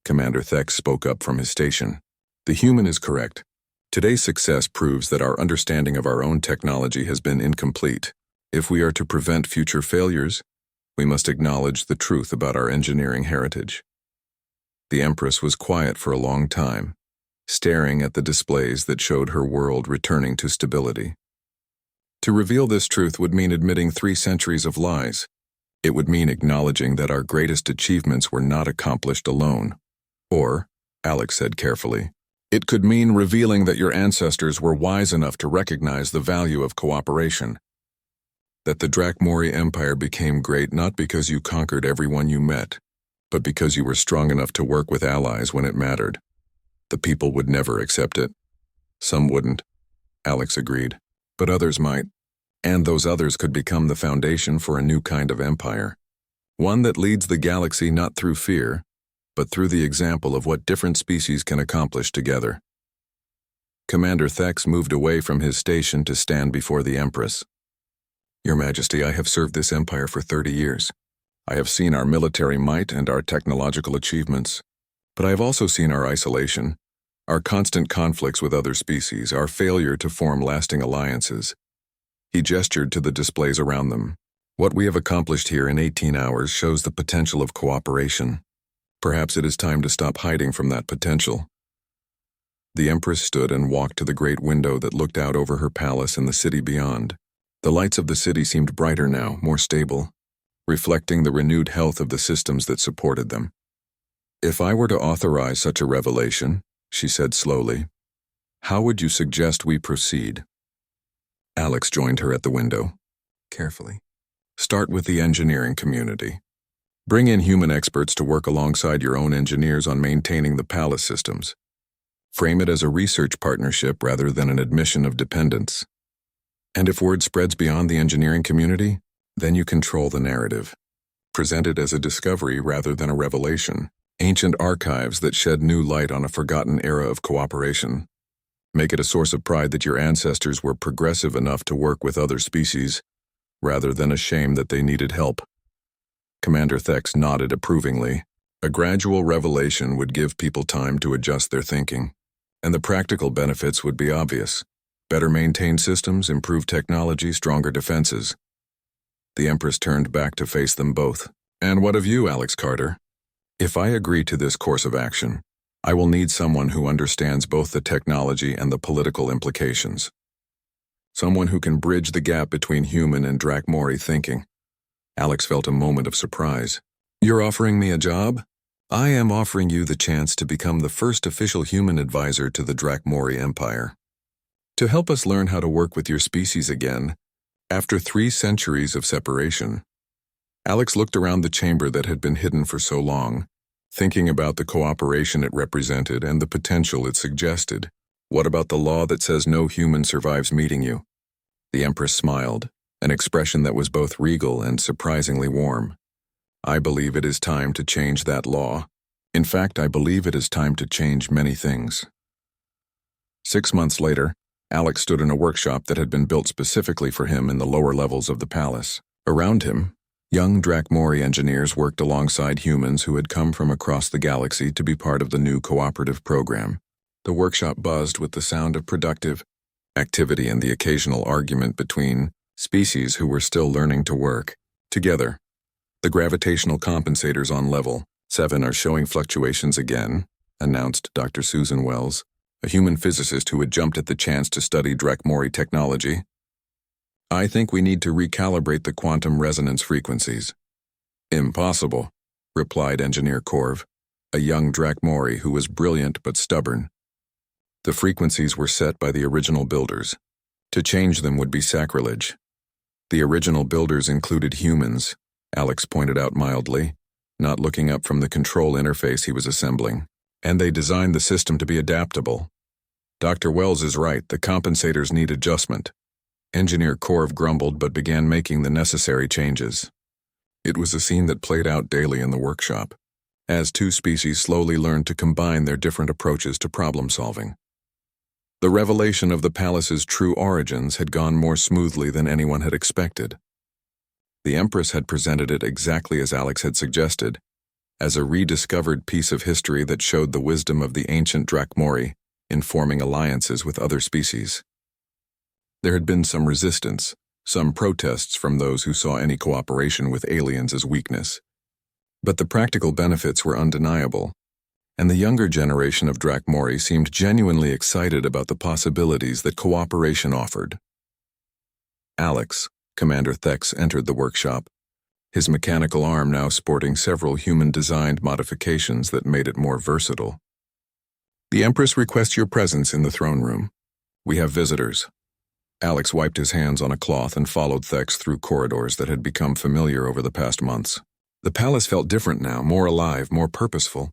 Commander Thex spoke up from his station. The human is correct. Today's success proves that our understanding of our own technology has been incomplete. If we are to prevent future failures, we must acknowledge the truth about our engineering heritage. The Empress was quiet for a long time, staring at the displays that showed her world returning to stability. To reveal this truth would mean admitting 3 centuries of lies. It would mean acknowledging that our greatest achievements were not accomplished alone. Or, Alex said carefully, it could mean revealing that your ancestors were wise enough to recognize the value of cooperation. That the Drakmori Empire became great not because you conquered everyone you met, but because you were strong enough to work with allies when it mattered. The people would never accept it. Some wouldn't, Alex agreed, but others might. And those others could become the foundation for a new kind of empire. One that leads the galaxy not through fear, but through the example of what different species can accomplish together. Commander Thex moved away from his station to stand before the Empress. Your Majesty, I have served this empire for 30 years. I have seen our military might and our technological achievements, but I have also seen our isolation, our constant conflicts with other species, our failure to form lasting alliances. He gestured to the displays around them. What we have accomplished here in 18 hours shows the potential of cooperation. Perhaps it is time to stop hiding from that potential. The Empress stood and walked to the great window that looked out over her palace and the city beyond. The lights of the city seemed brighter now, more stable, reflecting the renewed health of the systems that supported them. If I were to authorize such a revelation, she said slowly, how would you suggest we proceed? Alex joined her at the window. Carefully. Start with the engineering community. Bring in human experts to work alongside your own engineers on maintaining the palace systems. Frame it as a research partnership rather than an admission of dependence. And if word spreads beyond the engineering community, then you control the narrative. Present it as a discovery rather than a revelation. Ancient archives that shed new light on a forgotten era of cooperation. Make it a source of pride that your ancestors were progressive enough to work with other species, rather than a shame that they needed help. Commander Thex nodded approvingly. A gradual revelation would give people time to adjust their thinking, and the practical benefits would be obvious. Better maintained systems, improved technology, stronger defenses. The Empress turned back to face them both. And what of you, Alex Carter? If I agree to this course of action, I will need someone who understands both the technology and the political implications. Someone who can bridge the gap between human and Drakmori thinking. Alex felt a moment of surprise. You're offering me a job? I am offering you the chance to become the first official human advisor to the Drakmori Empire. To help us learn how to work with your species again, after 3 centuries of separation. Alex looked around the chamber that had been hidden for so long, thinking about the cooperation it represented and the potential it suggested. What about the law that says no human survives meeting you? The Empress smiled, an expression that was both regal and surprisingly warm. I believe it is time to change that law. In fact, I believe it is time to change many things. 6 months later, Alex stood in a workshop that had been built specifically for him in the lower levels of the palace. Around him, young Drakmori engineers worked alongside humans who had come from across the galaxy to be part of the new cooperative program. The workshop buzzed with the sound of productive activity and the occasional argument between species who were still learning to work together. The gravitational compensators on level 7 are showing fluctuations again, announced Dr. Susan Wells, a human physicist who had jumped at the chance to study Drakmori technology. I think we need to recalibrate the quantum resonance frequencies. Impossible, replied Engineer Korv, a young Drakmori who was brilliant but stubborn. The frequencies were set by the original builders. To change them would be sacrilege. The original builders included humans, Alex pointed out mildly, not looking up from the control interface he was assembling. And they designed the system to be adaptable. Dr. Wells is right, the compensators need adjustment. Engineer Korv grumbled but began making the necessary changes. It was a scene that played out daily in the workshop, as 2 species slowly learned to combine their different approaches to problem solving. The revelation of the palace's true origins had gone more smoothly than anyone had expected. The Empress had presented it exactly as Alex had suggested, as a rediscovered piece of history that showed the wisdom of the ancient Drakmori in forming alliances with other species. There had been some resistance, some protests from those who saw any cooperation with aliens as weakness. But the practical benefits were undeniable, and the younger generation of Drakmori seemed genuinely excited about the possibilities that cooperation offered. Alex, Commander Thex, entered the workshop, his mechanical arm now sporting several human-designed modifications that made it more versatile. The Empress requests your presence in the throne room. We have visitors. Alex wiped his hands on a cloth and followed Thex through corridors that had become familiar over the past months. The palace felt different now, more alive, more purposeful.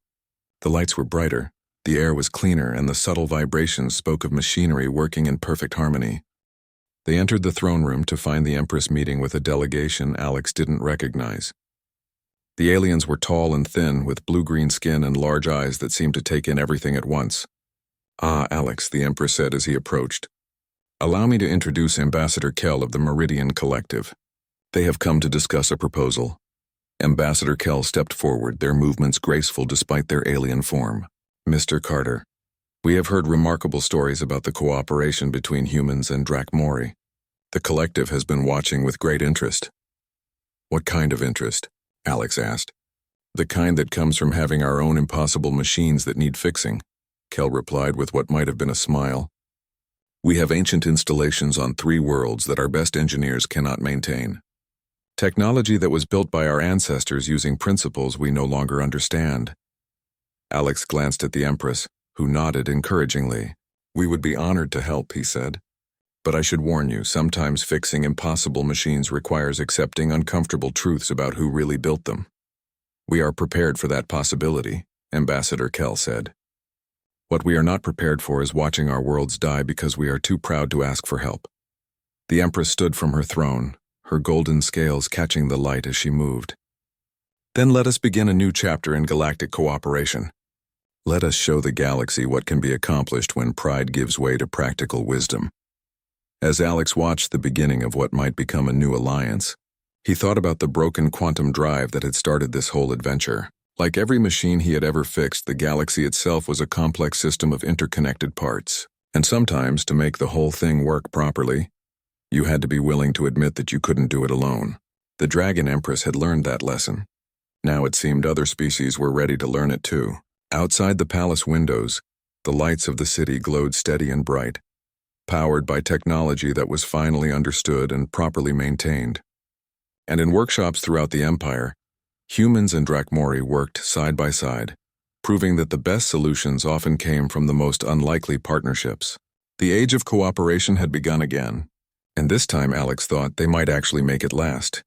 The lights were brighter, the air was cleaner, and the subtle vibrations spoke of machinery working in perfect harmony. They entered the throne room to find the Empress meeting with a delegation Alex didn't recognize. The aliens were tall and thin, with blue-green skin and large eyes that seemed to take in everything at once. Ah, Alex, the Empress said as he approached. Allow me to introduce Ambassador Kell of the Meridian Collective. They have come to discuss a proposal. Ambassador Kell stepped forward, their movements graceful despite their alien form. Mr. Carter, we have heard remarkable stories about the cooperation between humans and Drakmori. The collective has been watching with great interest. What kind of interest? Alex asked. The kind that comes from having our own impossible machines that need fixing, Kell replied with what might have been a smile. We have ancient installations on 3 worlds that our best engineers cannot maintain. Technology that was built by our ancestors using principles we no longer understand. Alex glanced at the Empress, who nodded encouragingly. We would be honored to help, he said. But I should warn you, sometimes fixing impossible machines requires accepting uncomfortable truths about who really built them. We are prepared for that possibility, Ambassador Kell said. What we are not prepared for is watching our worlds die because we are too proud to ask for help. The Empress stood from her throne, her golden scales catching the light as she moved. Then let us begin a new chapter in galactic cooperation. Let us show the galaxy what can be accomplished when pride gives way to practical wisdom. As Alex watched the beginning of what might become a new alliance, he thought about the broken quantum drive that had started this whole adventure. Like every machine he had ever fixed, the galaxy itself was a complex system of interconnected parts. And sometimes, to make the whole thing work properly, you had to be willing to admit that you couldn't do it alone. The dragon Empress had learned that lesson. Now it seemed other species were ready to learn it too. Outside the palace windows, the lights of the city glowed steady and bright, powered by technology that was finally understood and properly maintained. And in workshops throughout the Empire, humans and Drakmori worked side by side, proving that the best solutions often came from the most unlikely partnerships. The age of cooperation had begun again, and this time Alex thought they might actually make it last.